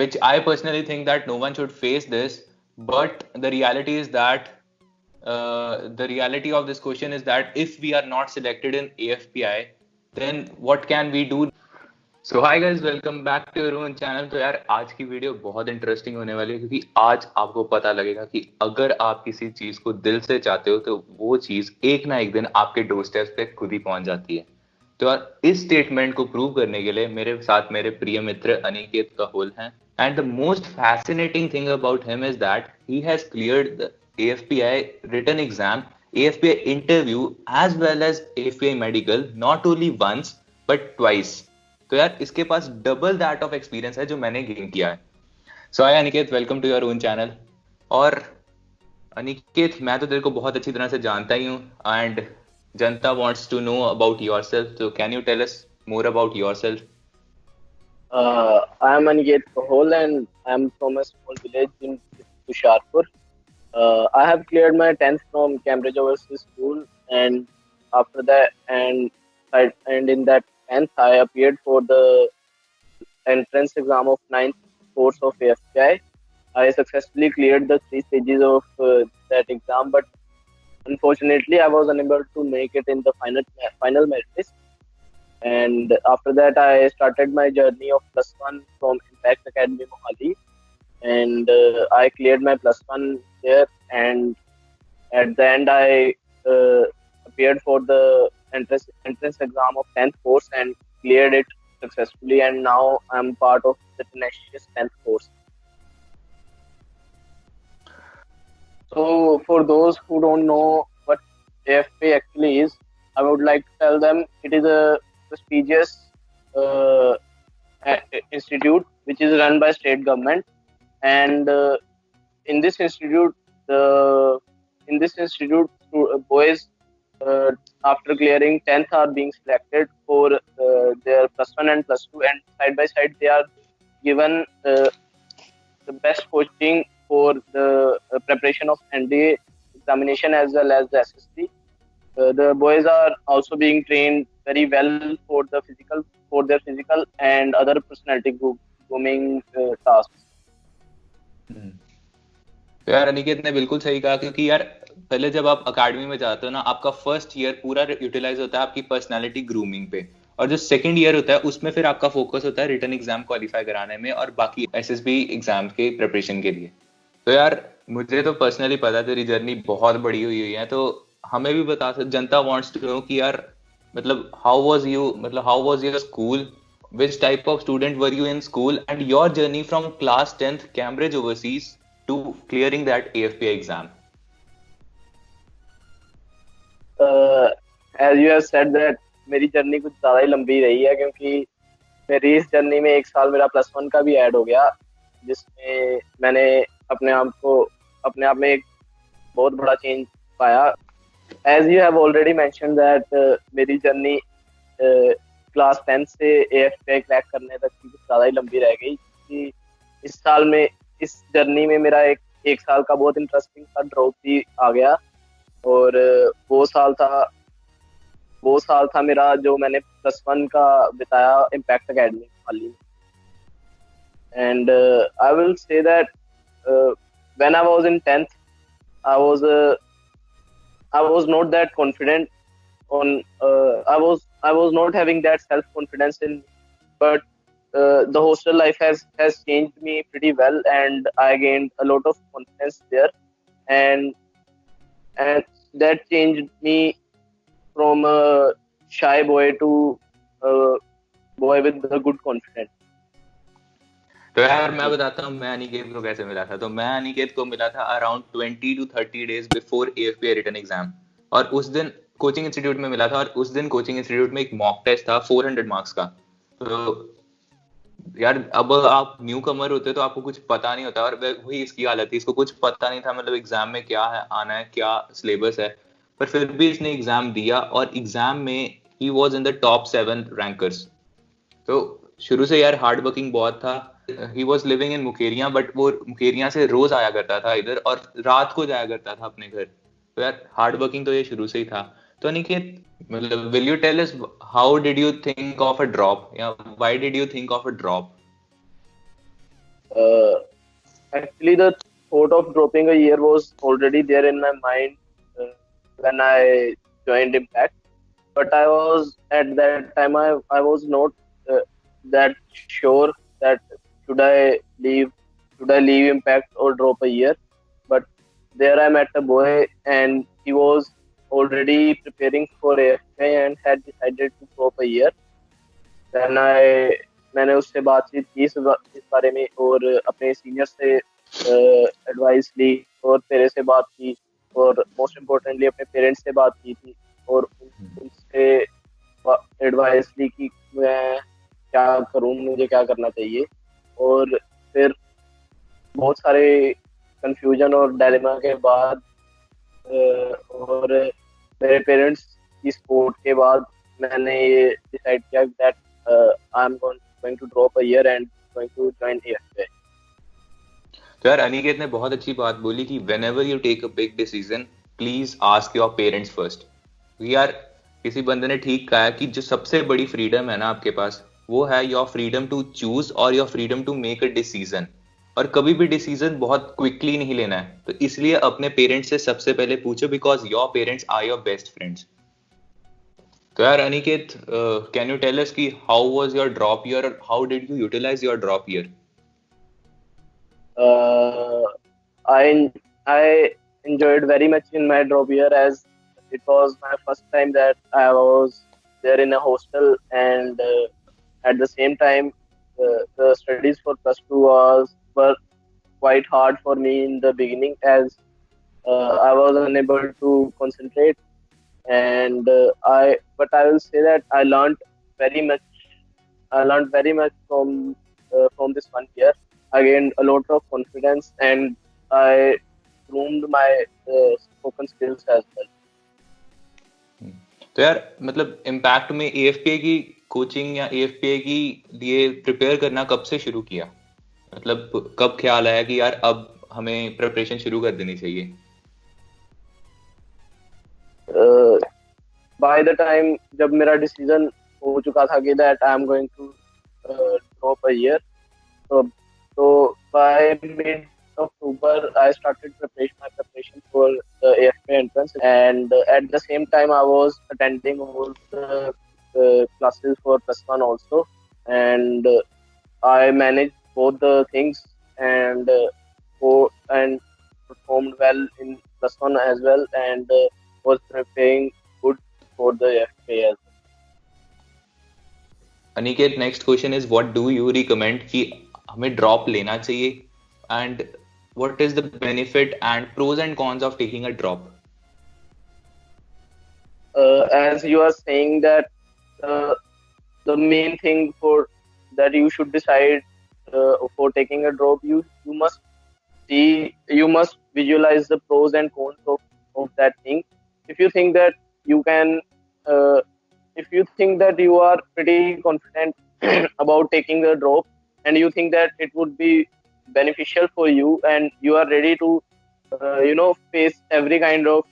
which I personally think that no one should face this. But the reality is that the reality of this question is that if we are not selected in AFPI, then what can we do? So hi guys, welcome back to your own channel. तो यार आज की video बहुत interesting होने वाली है, क्योंकि आज आपको पता लगेगा कि अगर आप किसी चीज को दिल से चाहते हो तो वो चीज एक ना एक दिन आपके डोर स्टेप पे खुद ही पहुंच जाती है। तो यार इस स्टेटमेंट को प्रूव करने के लिए मेरे साथ मेरे प्रिय मित्र अनिकेत कहोल हैं। And the most fascinating thing about him is that he has cleared the AFPI written exam, AFPI interview as well as AFPI medical not only once but twice। तो यार इसके पास डबल दैट ऑफ एक्सपीरियंस है जो मैंने gain किया है। So hi Aniket, welcome to your own channel. और अनिकेत, मैं तो तेरे को बहुत अच्छी तरह से जानता ही हूँ एंड जनता wants to know about yourself, तो can you tell us more about yourself? I am Aniket Kahol and I am from a small village in Tusharpur. I have cleared my 10th from Cambridge Overseas School, and after that, and in that 10th, I appeared for the entrance exam of 9th course of AFPI. I successfully cleared the 3 stages of that exam, but unfortunately, I was unable to make it in the final merit list. And after that, I started my journey of +1 from Impact Academy Mohali, and I cleared my +1 there. And at the end, I appeared for the entrance exam of 10th course and cleared it successfully. And now I'm part of the tenacious 10th course. So, for those who don't know what AFP actually is, I would like to tell them it is a prestigious institute which is run by state government, and in this institute boys after clearing 10th are being selected for their +1 and +2, and side by side they are given the best coaching for the preparation of NDA examination as well as the SSLC. The boys are also being trained very well for their physical and other personality grooming tasks. तो यार अनिकेत ने बिल्कुल सही कहा, क्योंकि यार पहले जब आप अकेडमी में जाते हो ना, आपका फर्स्ट ईयर पूरा यूटिलाइज होता है आपकी पर्सनालिटी ग्रूमिंग पे, और जो सेकंड ईयर होता है उसमें फिर आपका फोकस होता है रिटन एग्जाम क्वालिफाई कराने में और बाकी SSB एग्जाम के प्रिपरेशन के लिए। तो यार मुझे तो पर्सनली पता तेरी जर्नी बहुत बड़ी हुई है, तो हमें भी बता सकते, जनता वांट्स टू नो कि यार मतलब how was your school, which type of student were you in school, and your journey from class 10th Cambridge Overseas to clearing that AFPI exam? As you have said that मेरी journey कुछ ज़्यादा ही लंबी रही है, क्योंकि मेरी इस journey में 1 साल मेरा +1 का भी ऐड हो गया, जिसमें मैंने अपने आप में एक बहुत बड़ा चेंज पाया। As you have already mentioned that मेरी जर्नी क्लास 10 से AFPI क्रैक करने तक की कुछ ज़्यादा ही लंबी रह गई, कि इस जर्नी में मेरा एक साल का बहुत इंटरेस्टिंग सा ड्रॉप भी आ गया, और वो साल था मेरा जो मैंने +1 का बिताया इम्पैक्ट अकेडमी वाली में। And I will say that when I was in 10th I was not that confident I was not having that self confidence in, but the hostel life has changed me pretty well, and I gained a lot of confidence there, and that changed me from a shy boy to a boy with a good confidence. तो यार मैं बताता हूँ मैं अनिकेत को कैसे मिला था। तो मैं अनिकेत को मिला था around 20 to 30 days before AFPI written exam, और उस दिन कोचिंग इंस्टीट्यूट में मिला था, और उस दिन कोचिंग इंस्टीट्यूट में एक मॉक टेस्ट था 400 मार्क्स का। तो यार अब आप न्यू कमर होते तो आपको कुछ पता नहीं होता, और वही इसकी हालत थी, इसको कुछ पता नहीं था मतलब एग्जाम में क्या है आना है, क्या सिलेबस है, पर फिर भी इसने एग्जाम दिया और एग्जाम में he was in the top 7 rankers. तो शुरू से यार हार्ड वर्किंग बहुत था। He was living in Mukerian, but वो मुकेरियां से रोज आया करता था इधर और रात को जाया करता था अपने घर। तो यार हार्ड वर्किंग तो ये शुरू से ही था। तो अनिकेत, मतलब will you tell us how did you think of a drop, या why did you think of a drop? Uh, Actually, the thought of dropping a year was already there in my mind when I joined Impact. But I was at that time I was not uh, that sure that should I leave should I leave Impact or drop a year. But there I met a boy and he was already preparing for AFPI and had decided to drop a year. Then मैंने उससे बातचीत की इस बारे में और अपने senior से एडवाइस ली और तेरे से बात की और मोस्ट इम्पोर्टेंटली अपने पेरेंट्स से बात की थी और उनसे एडवाइस ली कि मैं क्या करूं मुझे क्या करना चाहिए और फिर बहुत सारे कंफ्यूजन और डायलेमा के बाद और मेरे पेरेंट्स की सपोर्ट के बाद मैंने ये डिसाइड किया that I am going to drop a year and going to join AFPI. तो यार अनिकेत ने बहुत अच्छी बात बोली कि whenever you take a big decision please ask your parents first. यार किसी बंदे ने ठीक कहा है कि जो सबसे बड़ी फ्रीडम है ना आपके पास वो है योर फ्रीडम टू चूज और your freedom to make a decision. और कभी भी डिसीजन बहुत क्विकली नहीं लेना है, तो इसलिए अपने पेरेंट्स से सबसे पहले पूछो because your parents are your best friends. तो यार Aniket, can you tell us कि how was your drop year और how did you utilise your drop year? Uh, I enjoyed very much in my drop year as it was my first time that I was there in a hostel and at the same time the studies for plus two was were quite hard for me in the beginning as I was unable to concentrate and I will say that very much I learned very much from this 1 year. I gained a lot of confidence and I groomed my spoken skills as well. तो यार मतलब impact में एएफपीआई की coaching या एएफपीआई की लिए prepare करना कब से शुरू किया? मतलब कब ख्याल आया कि यार अब हमें प्रिपरेशन शुरू कर देनी चाहिए? By the time जब मेरा डिसीजन हो चुका था कि that I am going to drop a year, so by mid October I started my preparation for the AFPI entrance, and at the same time I was attending all the classes for plus one also, and I managed both the things and and performed well in plus one as well, and was preparing good for the AFPI as well. Aniket, next question is what do you recommend कि हमें drop लेना चाहिए and what is the benefit and pros and cons of taking a drop? As you are saying that uh, the main thing for that you should decide for taking a drop, you must visualize the pros and cons of that thing. If you think that you can uh, if you think that you are pretty confident about taking the drop and you think that it would be beneficial for you and you are ready to face every kind of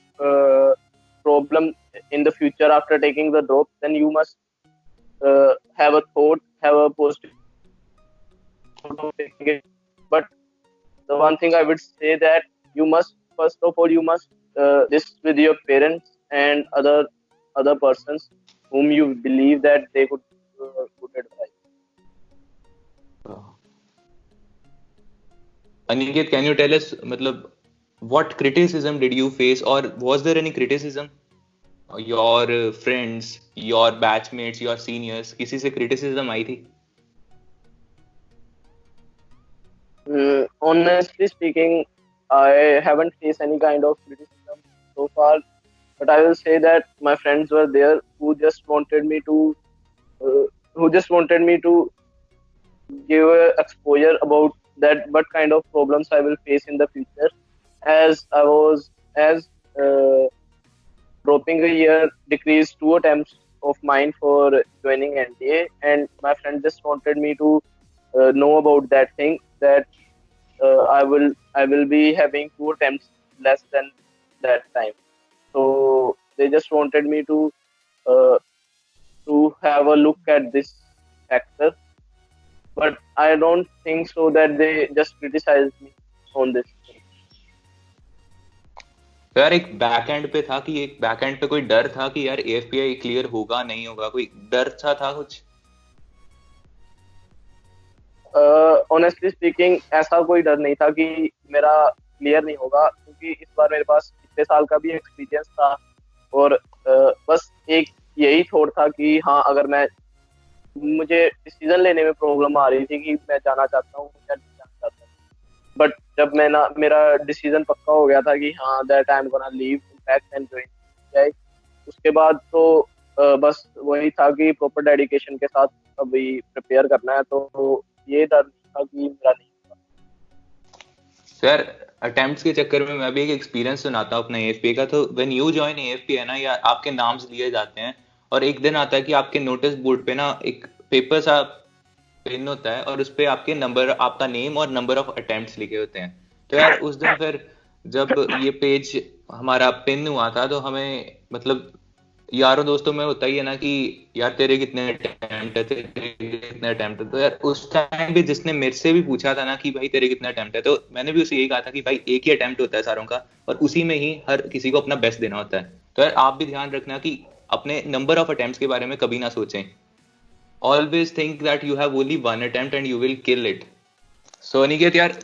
problem in the future after taking the drop, then you must have a positive thought of taking it. But the one thing I would say that you must first of all you must this with your parents and other persons whom you believe that they could good advice. Aniket, can you tell us मतलब what criticism did you face or was there any criticism? Your friends, your batchmates, your seniors, किसी से criticism आई थी? Honestly speaking, I haven't faced any kind of criticism so far, but I will say that my friends were there uh, who just wanted me to give exposure about that what kind of problems I will face in the future as uh, dropping a year decreased two attempts of mine for joining NDA, and my friend just wanted me to know about that thing that I will be having two attempts less than that time. So they just wanted me uh, to have a look at this factor but I don't think so that they just criticized me on this thing. तो यार एक backend पे था कि एक backend पे कोई डर था कि यार एएफपीआई क्लियर होगा नहीं होगा, कोई डर सा था कुछ? ऑनेस्टली स्पीकिंग ऐसा कोई डर नहीं था कि मेरा क्लियर नहीं होगा, क्योंकि इस बार मेरे पास पिछले साल का भी एक्सपीरियंस था। और बस एक यही थॉट था कि हाँ, अगर मैं मुझे डिसीजन लेने में प्रॉब्लम आ रही थी कि मैं जाना चाहता हूँ या नहीं जाना चाहता। बट जब मैं ना मेरा डिसीजन पक्का हो गया था कि हाँ, that I am gonna leave impact and join, उसके बाद तो बस वही था कि प्रॉपर डेडिकेशन के साथ अभी प्रिपेयर करना है। तो ये डर नहीं था कि मेरा नहीं होगा। तो यार अटेम्प्ट्स के चक्कर में मैं भी एक एक्सपीरियंस सुनाता हूँ अपना एएफपीआई का। तो व्हेन यू जॉइन एएफपीआई ना, या आपके नाम्स लिए जाते हैं और एक दिन आता है कि आपके नोटिस बोर्ड पे ना एक पेपर सा पिन होता है और उस पे आपके नंबर, आपका नेम और नंबर ऑफ अटेम्प्ट्स लिखे होते हैं। तो यार उस दिन फिर जब ये पेज हमारा पिन हुआ था तो हमें मतलब यारों दोस्तों में होता ही है ना कि यार तेरे कितने अटेम्प्ट है, तेरे कितने अटेम्प्ट है। तो यार उस टाइम भी जिसने मेरे से भी पूछा था ना कि भाई तेरे कितने अटेम्प्ट है, तो मैंने भी उसे यही कहा था कि भाई एक ही अटेम्प्ट होता है सारों का और उसी में ही हर किसी को अपना बेस्ट देना होता है। तो यार आप भी ध्यान रखना कि अपने नंबर ऑफ अटेम्प्ट्स के बारे में कभी ना सोचें। Always think that you have only one attempt and you will kill it. So Aniket यार,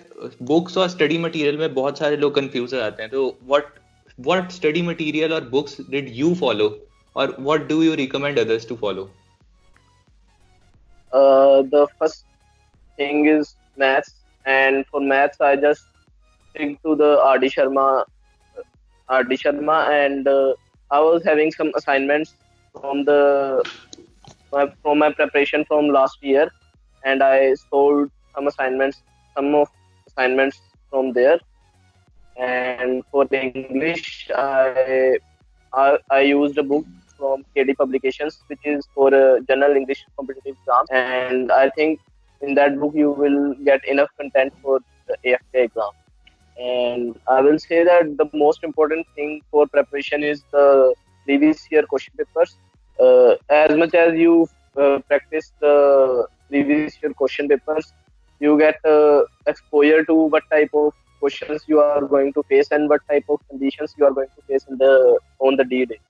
बुक्स और स्टडी मटेरियल में बहुत सारे लोग कंफ्यूज हो जाते हैं। तो व्हाट स्टडी मटेरियल और बुक्स डिड यू फॉलो, और what do you recommend others to follow? The first thing is maths, and for maths I just stick to the RD Sharma, and I was having some assignments from from my preparation from last year, and I solved some of assignments from there. And for English, I used a book from KD Publications, which is for general English competitive exams. And I think in that book you will get enough content for the AFPI exam. And I will say that the most important thing for preparation is the previous year question papers. As much as you practice the previous year question papers, you get exposure to what type of questions you are going to face and what type of conditions you are going to face in the on the D-Day.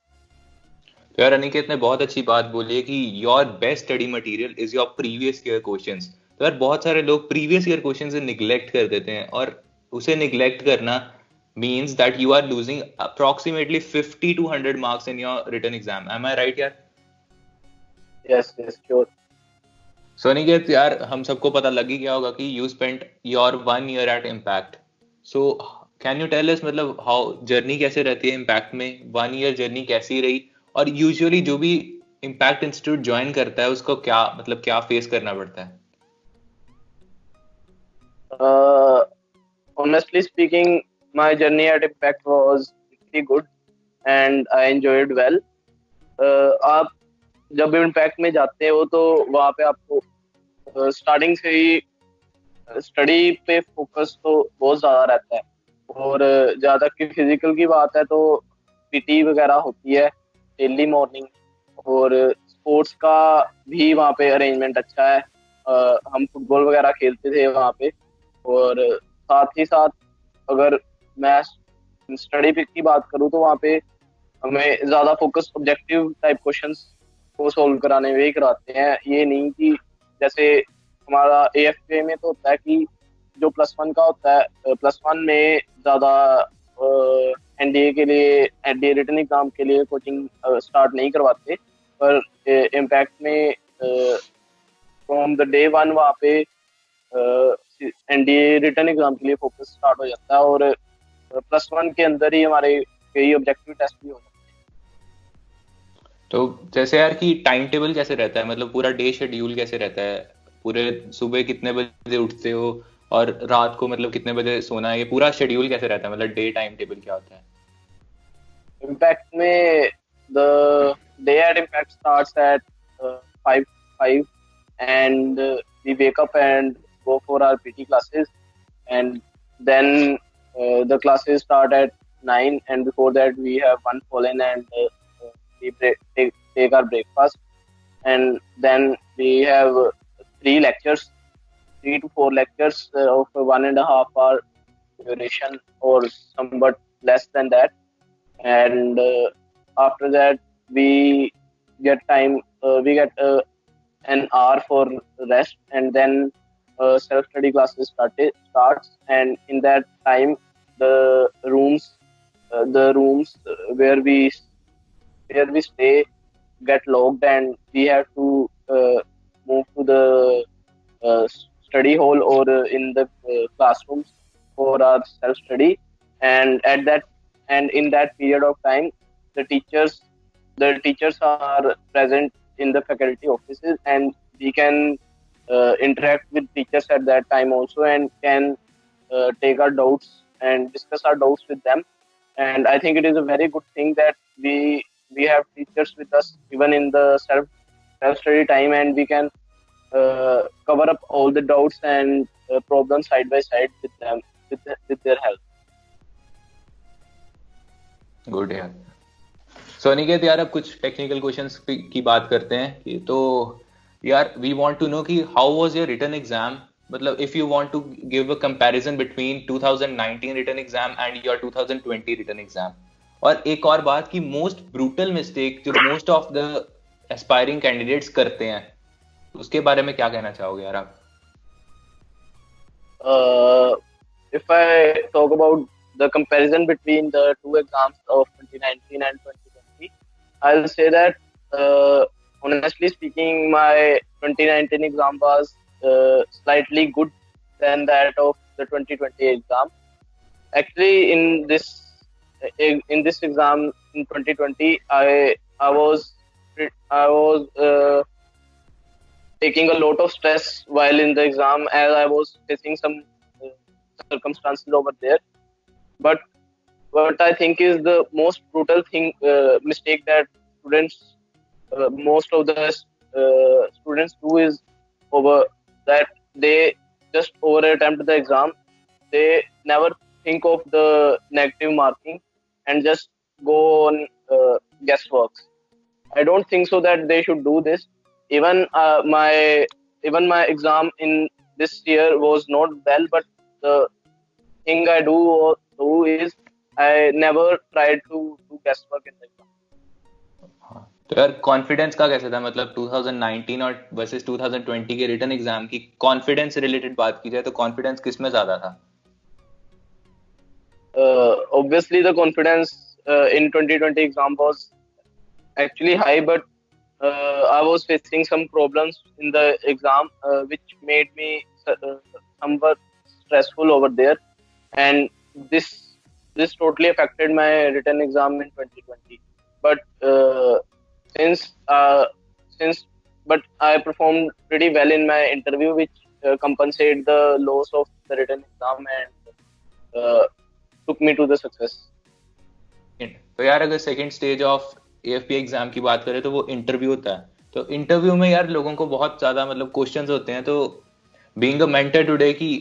तो यार अनिकेत ने बहुत अच्छी बात बोली है कि your best study material is your previous year questions. तो यार बहुत सारे लोग प्रीवियस ईयर क्वेश्चंस से निग्लेक्ट कर देते हैं, और उसे निग्लेक्ट करना means that you are losing approximately 50 to 100 marks in your written exam. Am I right यार? Yes, yes, sure. सो अनिकेत यार, हम सबको पता लग ही गया होगा कि you spent your 1 year at impact. So can you tell us मतलब हाउ जर्नी कैसे रहती है इम्पैक्ट में? 1 year जर्नी कैसी रही? और यूजुअली जो भी इम्पैक्ट इंस्टीट्यूट ज्वाइन करता है उसको क्या मतलब क्या फेस करना पड़ता है? Uh, Honestly speaking, my journey at Impact was pretty good and I enjoyed well. आप जब इम्पैक्ट में जाते हो तो वहाँ पे आपको स्टार्टिंग से ही स्टडी पे फोकस तो बहुत ज़्यादा रहता है। और जहाँ तक कि फिजिकल की बात है तो पीटी वगैरह होती है डेली मॉर्निंग। और स्पोर्ट्स का भी वहाँ पे अरेंजमेंट अच्छा है। हम फुटबॉल वगैरह खेलते थे वहाँ पे। और साथ ही साथ अगर मैं स्टडी पे की बात करूँ तो वहाँ पे हमें ज़्यादा फोकस ऑब्जेक्टिव टाइप क्वेश्चंस को सोल्व कराने में ही कराते हैं। ये नहीं कि जैसे हमारा एएफपीआई में तो होता है कि जो +1 का होता है, +1 में ज़्यादा एनडीए के लिए एनडीए रिटन एग्जाम के लिए कोचिंग स्टार्ट नहीं करवाते। पर इम्पैक्ट में फ्रॉम द डे 1 वहाँ पे एनडीए रिटन एग्जाम के लिए फोकस स्टार्ट हो जाता है। और +1 के अंदर ही हमारे कई ऑब्जेक्टिव टेस्ट भी हो जाते तो जैसे यार कि टाइम टेबल कैसे रहता है, मतलब पूरा डे शेड्यूल कैसे रहता है? पूरे सुबह कितने बजे उठते हो और रात को मतलब कितने बजे सोना है? ये पूरा शेड्यूल कैसे रहता है, मतलब डे टाइम टेबल क्या होता है? हैं। इम्पैक्ट में the day at impact starts at 5 and we wake up and go for our PT classes, and then the classes start at 9, and before that we have one fallen and take our breakfast, and then we have 3 lectures 3 to 4 lectures of a 1.5 hour duration or somewhat less than that. And after that, we get time. We get an hour for rest, and then self-study classes starts. And in that time, the rooms where we stay get locked, and we have to move to the study hall or in the classrooms for our self study. And at that and in that period of time, the teachers are present in the faculty offices, and we can interact with teachers at that time also, and can take our doubts and discuss our doubts with them. And I think it is a very good thing that we have teachers with us even in the self study time, and we can cover up all the doubts and problems side by side with them, with their help. Good यार. सो अनिकेत यार, अब कुछ technical questions की बात करते हैं. कि तो यार वी वांट टू नो कि how was your written exam. मतलब if you want to give a comparison between 2019 written exam and your 2020 written exam. और एक और बात कि मोस्ट ब्रूटल मिस्टेक जो most of the aspiring candidates करते हैं, उसके बारे में क्या कहना चाहोगे यार आप? If I talk about the comparison between the two exams of 2019 and 2020, I'll say that honestly speaking, my 2019 exam was slightly good than that of the 2020 exam. Actually, in this exam in 2020, I was taking a lot of stress while in the exam, as I was facing some circumstances over there. But what I think is the most brutal mistake that most of the students do is over that they just over attempt the exam. They never think of the negative marking and just go on guessworks. I don't think so that they should do this. Even my exam in this year was not well, but the thing I do is I never tried to do guesswork in the exam. तो यार confidence का कैसे था? मतलब 2019 और versus 2020 के written exam की confidence related बात की जाए तो कॉन्फिडेंस किस में ज्यादा था? Obviously the confidence in 2020 exam was actually high, but I was facing some problems in the exam which made me somewhat stressful over there, and this totally affected my written exam in 2020. But but I performed pretty well in my interview, which compensated the loss of the written exam and took me to the success. तो यार अगर second stage of AFP exam की बात करें तो वो interview होता है. तो इंटरव्यू में यार लोगों को बहुत ज्यादा मतलब क्वेश्चंस होते हैं. तो बीइंग अ मेंटर टुडे की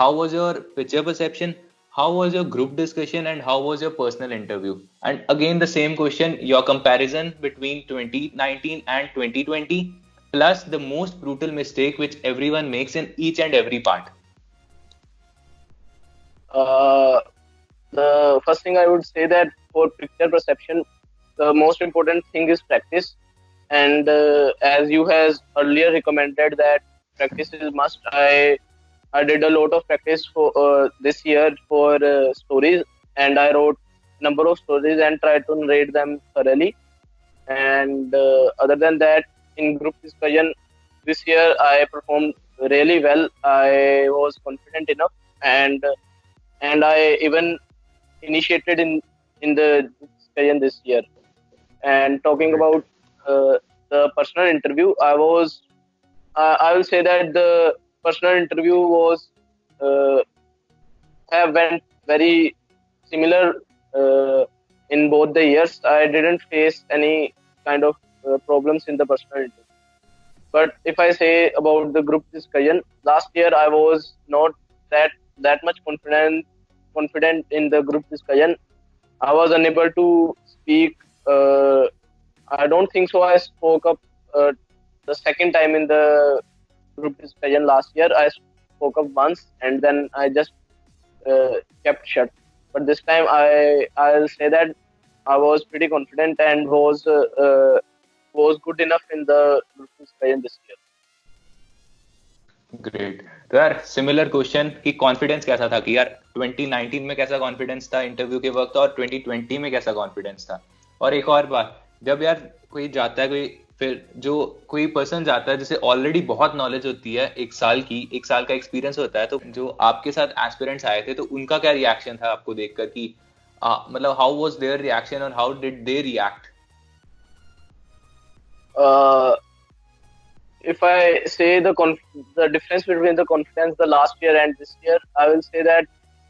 how was your picture perception, how was your group discussion and how was your personal interview? And again the same question, your comparison between 2019 and 2020 plus the most brutal mistake which everyone makes in each and every part. The first thing I would say that for picture perception, the most important thing is practice. And as you has earlier recommended that practice is must, I did a lot of practice for this year for stories, and I wrote number of stories and tried to narrate them thoroughly. And other than that, in group discussion this year I performed really well. I was confident enough, and I even initiated in the discussion this year. And talking about the personal interview, I will say that the personal interview was have went very similar in both the years. I didn't face any kind of problems in the personal interview. But if I say about the group discussion, last year I was not that much confident in the group discussion. I was unable to speak. I don't think so. I spoke up the second time in the group discussion last year. I spoke up once, and then I just kept shut. But this time, I'll say that I was pretty confident and was good enough in the group discussion this year. Great. तो यार similar question कि confidence कैसा था, कि यार 2019 में कैसा confidence था इंटरव्यू के वक्त और 2020 में कैसा कॉन्फिडेंस था। और एक और बात, जब यार कोई जाता है, कोई फिर जो कोई पर्सन जाता है जिसे ऑलरेडी बहुत नॉलेज होती है, एक साल का एक्सपीरियंस होता है, तो जो आपके साथ एस्पिरेंट्स आए थे तो उनका क्या रिएक्शन था आपको देखकर कि मतलब हाउ वाज देयर रिएक्शन और how did they react? If I say the difference between the confidence the last year and this year, I will say that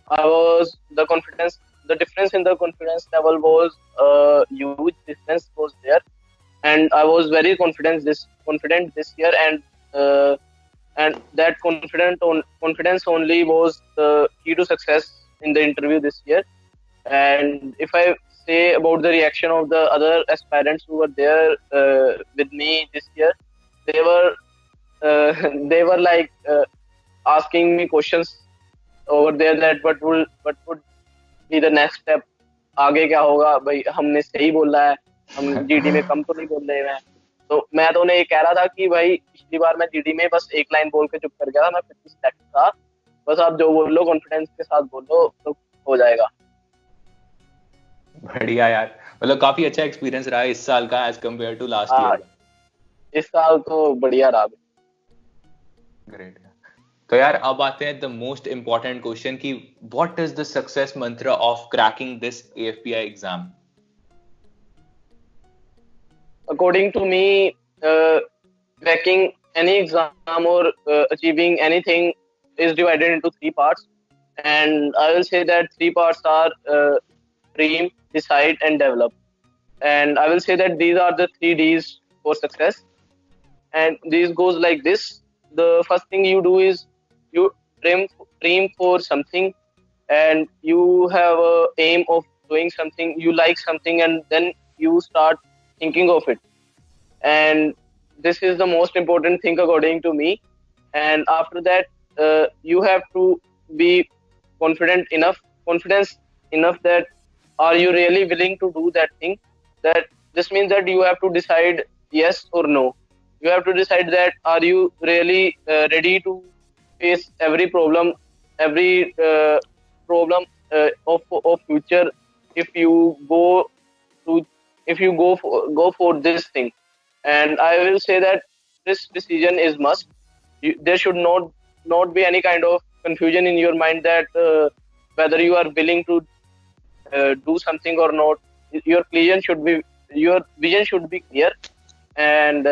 the difference in the confidence level was huge difference was there, and I was very confident this year, and that confidence only was the key to success in the interview this year. And if I say about the reaction of the other aspirants who were there with me this year, they were they were like asking me questions over there that what would be the next step, आगे क्या होगा भाई, हमने सही बोला है, हम GD में कम तो नहीं बोल रहे हैं। तो मैं तो उन्हें ये कह रहा था कि भाई पिछली बार मैं जीडी में बस एक लाइन बोल के चुप कर गया था, मैं 50 सिलेक्ट था, बस आप जो बोलो कॉन्फिडेंस के साथ बोलो तो हो जाएगा। बढ़िया यार, मतलब काफी अच्छा एक्सपीरियंस रहा है इस साल का as compare to last year. इस साल तो बढ़िया रहा। ग्रेट। तो यार अब आते हैं द मोस्ट इम्पोर्टेंट क्वेश्चन कि व्हाट इज द सक्सेस मंत्र of cracking this AFPI exam? According to me, cracking any exam or achieving anything is divided into three parts, and I will say that three parts are dream, decide, and develop. And I will say that these are the 3 Ds for success. And these goes like this: the first thing you do is you dream for something, and you have a aim of doing something. You like something, and then you start thinking of it. And this is the most important thing according to me. And after that, you have to be confidence enough that are you really willing to do that thing. That this means that you have to decide yes or no. You have to decide that are you really ready to face every problem of future if you go for this thing. And I will say that this decision is must. There should not be any kind of confusion in your mind that whether you are willing to do something or not. Your vision should be clear. And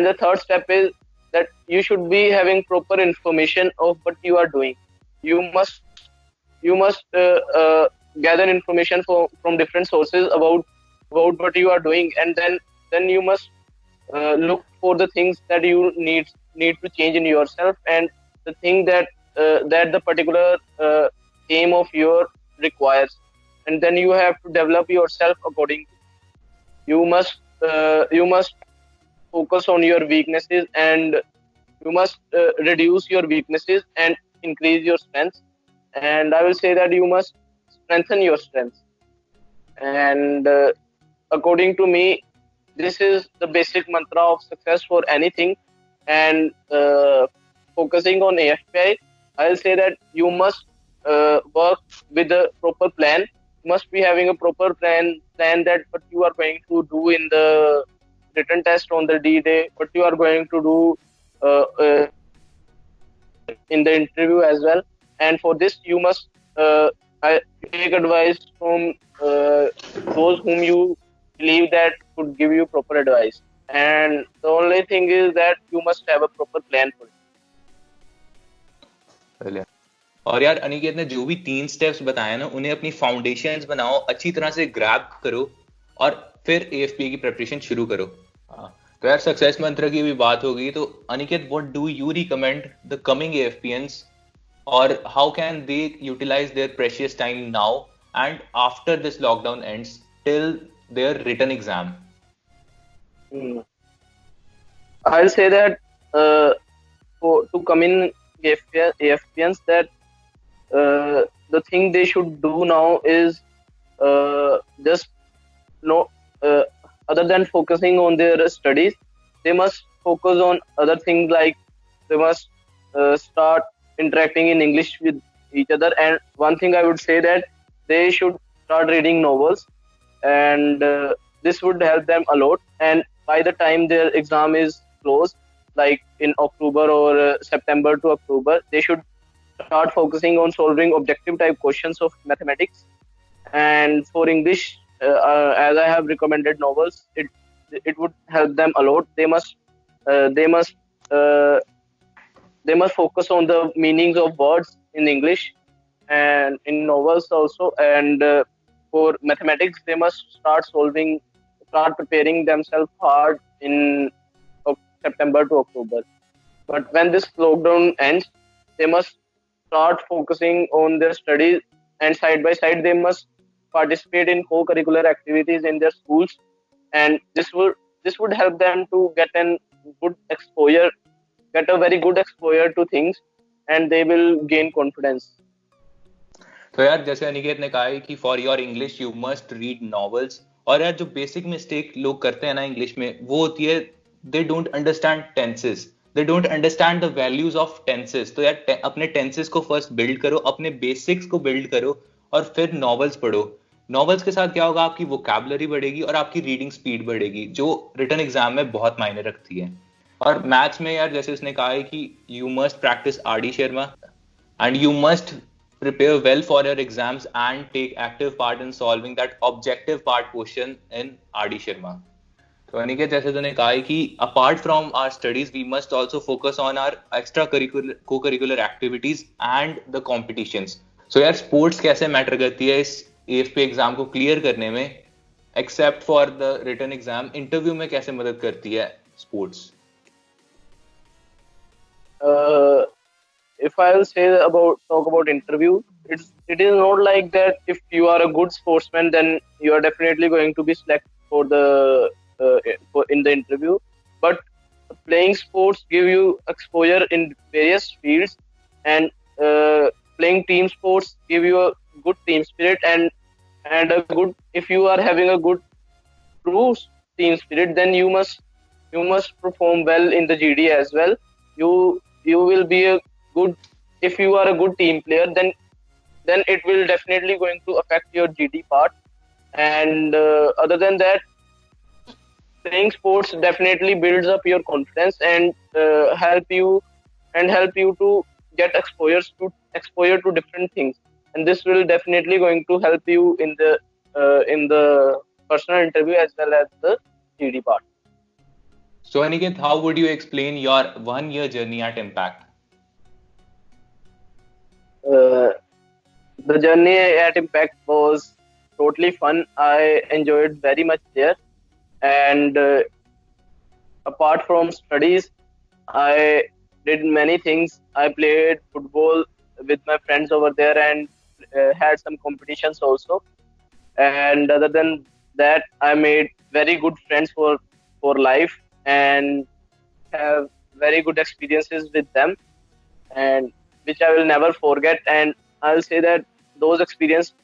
the third step is that you should be having proper information of what you are doing. You must gather information from different sources about what you are doing, and then you must look for the things that you need to change in yourself, and the thing that the particular aim of your requires, and then you have to develop yourself accordingly. You must focus on your weaknesses, and you must reduce your weaknesses and increase your strengths. And I will say that you must strengthen your strengths. And according to me, this is the basic mantra of success for anything. And focusing on AFPI, I will say that you must work with a proper plan. You must be having a proper plan that what you are going to do in the written test on the D-Day, what you are going to do in the interview as well. And for this, you must take advice from those whom you believe that could give you proper advice. And the only thing is that you must have a proper plan for it. और यार अनिकेत ने जो भी 3 steps बताए ना, उन्हें अपनी foundations बनाओ, अच्छी तरह से ग्रैब करो और फिर AFPI की प्रिपरेशन शुरू करो। तो यार सक्सेस मंत्र की भी बात होगी, तो Aniket what do you recommend the coming AFPians, or how can they utilize their precious time now and after this lockdown ends till their written exam? I'll say that to come in AFPians that the thing they should do now is just no uh, other than focusing on their studies, they must focus on other things like they must start interacting in English with each other. And one thing I would say that they should start reading novels, and this would help them a lot. And by the time their exam is closed, like in October or September to October, they should start focusing on solving objective type questions of mathematics. And for English, as I have recommended novels, it would help them a lot. Uh, they must uh, they must focus on the meanings of words in English and in novels also. And for mathematics, they must start preparing themselves hard in September to October. But when this lockdown ends, they must start focusing on their studies, and side by side, they must participate in co-curricular activities in their schools. And this would help them to good exposure, get a very good exposure to things, and they will gain confidence. तो यार जैसे अनिकेत ने कहा है कि for your English you must read novels, और यार जो बेसिक मिस्टेक लोग करते हैं ना इंग्लिश में वो होती है they don't understand tenses, they don't understand the values of tenses. तो यार अपने टेंसेस को फर्स्ट बिल्ड करो, अपने बेसिक्स को बिल्ड करो और फिर नॉवेल्स पढ़ो। नॉवेल्स के साथ क्या होगा, आपकी वोकैबुलरी बढ़ेगी और आपकी रीडिंग स्पीड बढ़ेगी जो रिटन एग्जाम में बहुत मायने रखती है। और मैथ्स में यार जैसे उसने कहा है कि you must practice R D Sharma and you must prepare well for your exams and take active part in solving that objective part question in RD Sharma. तो अनिकेत जैसे तूने कहा है कि apart from our studies we must also focus on our extra curricular co-curricular activities and the competitions. So यार sports कैसे matter करती है इस AFP एग्जाम को क्लियर करने में, except for the written exam, interview में कैसे मदद करती है sports? If I'll talk about interview, it is not like that. If you are a good sportsman, then you are definitely going to be selected for in the interview. But playing sports give you exposure in various fields, and playing team sports give you a good team spirit, and a good, if you are having a good true team spirit, then you must perform well in the GD as well. You will be a good, if you are a good team player, then it will definitely going to affect your GD part. And other than that, playing sports definitely builds up your confidence and help you to get exposure to different things. And this will definitely going to help you in the personal interview as well as the GD part. So Aniket, how would you explain your 1 year journey at Impact? The journey at Impact was totally fun. I enjoyed very much there, and apart from studies, I did many things. I played football with my friends over there and had some competitions also. And other than that, I made very good friends for life and have very good experiences with them, and which I will never forget. And I'll say that those experiences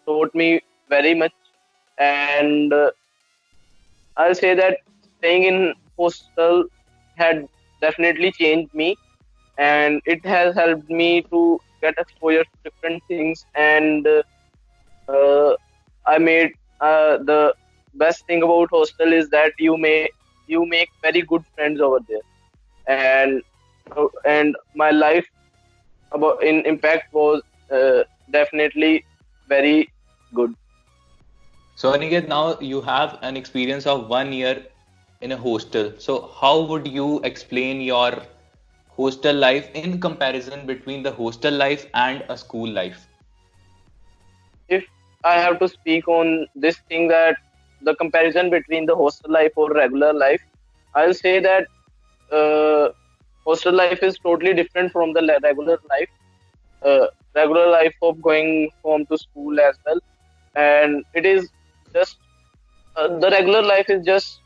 taught me very much. And I'll say that staying in hostel had definitely changed me, and it has helped me to get exposure to different things. And I made the best thing about hostel is that you make very good friends over there. And my life about in Impact was definitely very good. So Aniket, now you have an experience of 1 year in a hostel. So how would you explain your hostel life in comparison between the hostel life and a school life? If I have to speak on this thing, that the comparison between the hostel life or regular life, I'll say that hostel life is totally different from the regular life. Regular life of going home to school as well, and it is just the regular life is just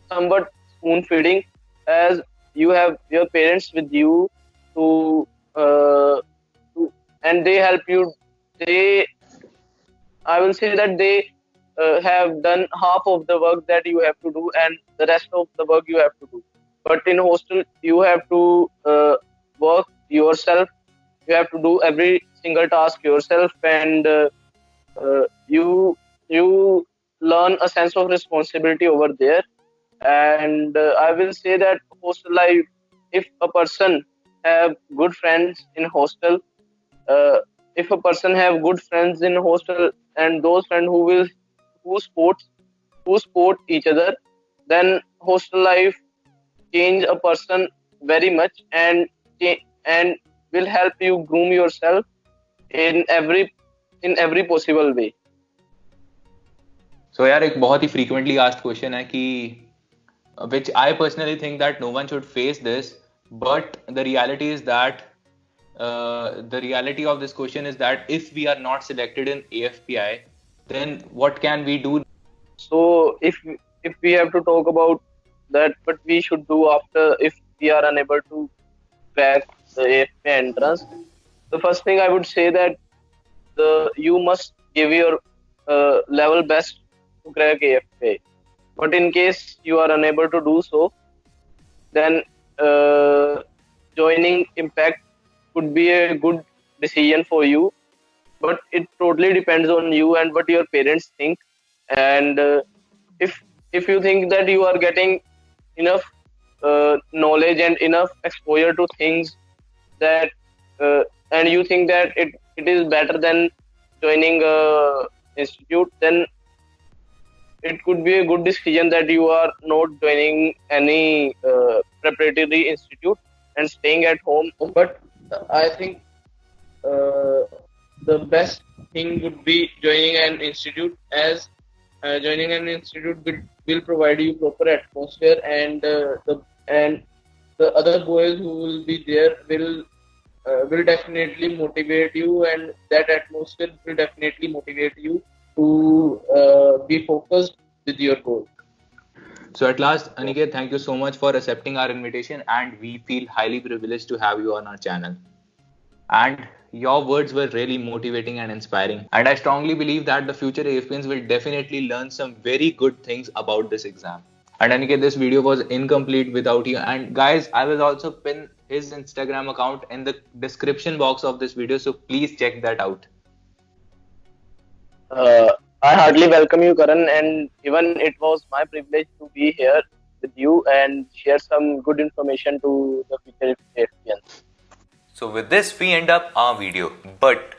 somewhat spoon feeding, as you have your parents with you to uh, and they help you. They, I will say that they have done half of the work that you have to do, and the rest of the work you have to do. But in hostel, you have to work yourself. You have to do every single task yourself, and you learn a sense of responsibility over there. And I will say that hostel life, if a person have good friends in hostel, uh, if a person have good friends in hostel, and those friends who sports who support each other, then hostel life change a person very much, and will help you groom yourself in every possible way. So यार एक बहुत ही frequently asked question है कि which I personally think that no one should face this, but the reality is that the reality of this question is that if we are not selected in AFPI, then what can we do? So if we have to talk about that, what we should do after if we are unable to crack the AFPI entrance, the first thing I would say that you must give your level best to crack AFPI. But in case you are unable to do so, then joining Impact could be a good decision for you. But it totally depends on you and what your parents think. And if you think that you are getting enough knowledge and enough exposure to things, that and you think that it is better than joining a institute, then it could be a good decision that you are not joining any preparatory institute and staying at home. But I think the best thing would be joining an institute, as joining an institute will provide you proper atmosphere, and the other boys who will be there will definitely motivate you, and that atmosphere will definitely motivate you to be focused with your goal. So at last, Aniket, thank you so much for accepting our invitation, and we feel highly privileged to have you on our channel. And your words were really motivating and inspiring. And I strongly believe that the future AFPians will definitely learn some very good things about this exam. And Aniket, this video was incomplete without you. And guys, I will also pin his Instagram account in the description box of this video, so please check that out. I heartily welcome you, Karan, and even it was my privilege to be here with you and share some good information to the future AFPians. So with this, we end up our video. But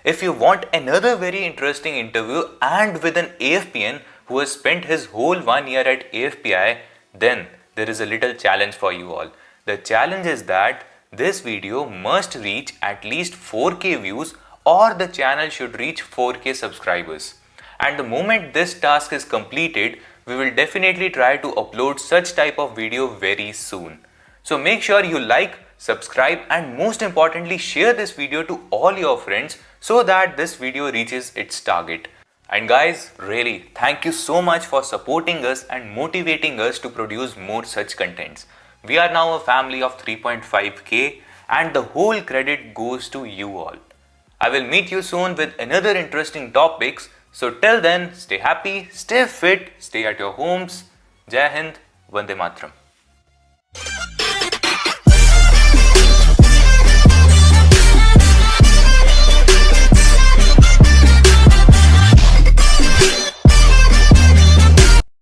if you want another very interesting interview and with an AFPN who has spent his whole 1 year at AFPI, then there is a little challenge for you all. The challenge is that this video must reach at least 4K views, or the channel should reach 4K subscribers. And the moment this task is completed, we will definitely try to upload such type of video very soon. So make sure you like, subscribe, and most importantly share this video to all your friends so that this video reaches its target. And guys, really thank you so much for supporting us and motivating us to produce more such contents. We are now a family of 3.5K, and the whole credit goes to you all. I will meet you soon with another interesting topics. So till then, stay happy, stay fit, stay at your homes. Jai Hind, Vande Matram.